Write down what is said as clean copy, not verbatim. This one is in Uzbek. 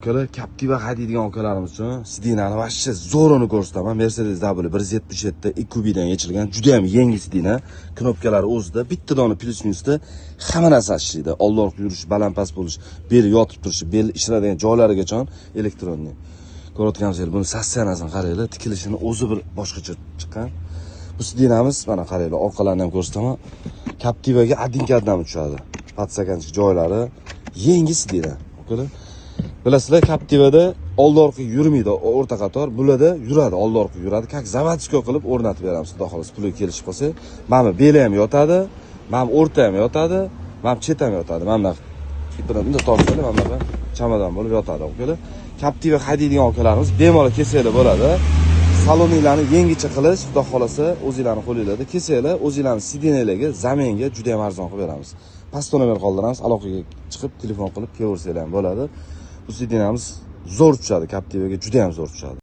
Ukalar Captiva haydaydigan ukalarimiz uchun sidinani vashcha zo'rini ko'rsataman. Mercedes W 177 EQB'dan yechilgan, juda ham yangi sidina. Knopkalari o'zida, bitta dona plus minusda hamma narsa ishlaydi. Old-orqa yurish, baland-past bo'lish, bel yotib turishi, bel ishlaydigan joylarigacha elektronli. Ko'rayotganingizdek, buni sassiyanasini qaranglar, tikilishini o'zi bir boshqacha chiqqan. Bu sidinamiz mana qaranglar, orqalarini ham ko'rsataman. Captivaga adinkadan tushadi. Patsakanchi joylari yangi sidina. Ukalar bilasizlar, Captivada old-orqa yurmaydi, o'rta qator. Bularda yuradi, old-orqa yuradi. Как заводской qilib o'rnatib beramiz, xudo xolos. Puli kelishib qolsa, mana beli ham yotadi, mana o'rta ham yotadi, mana chet ham yotadi. Mana ipini tortsalar, mana bunaqa chamadon bo'lib yotadi, ukalar. Captiva haydaydigan ukalarimiz bemalol kelsanglar bo'ladi. Saloninglarni yangicha qilish, xudo xolasa, o'zingizlarning qo'lingizda kelsanglar, o'zingizlarning sidinalarga, zaminga juda ham arzon qilib beramiz. Pastda nomer qoldiramiz, aloqaga chiqib telefon qilib kelaversanglar ham bo'ladi. Bu sidinamiz zo'r tushadi, Captivaga juda ham zo'r tushadi.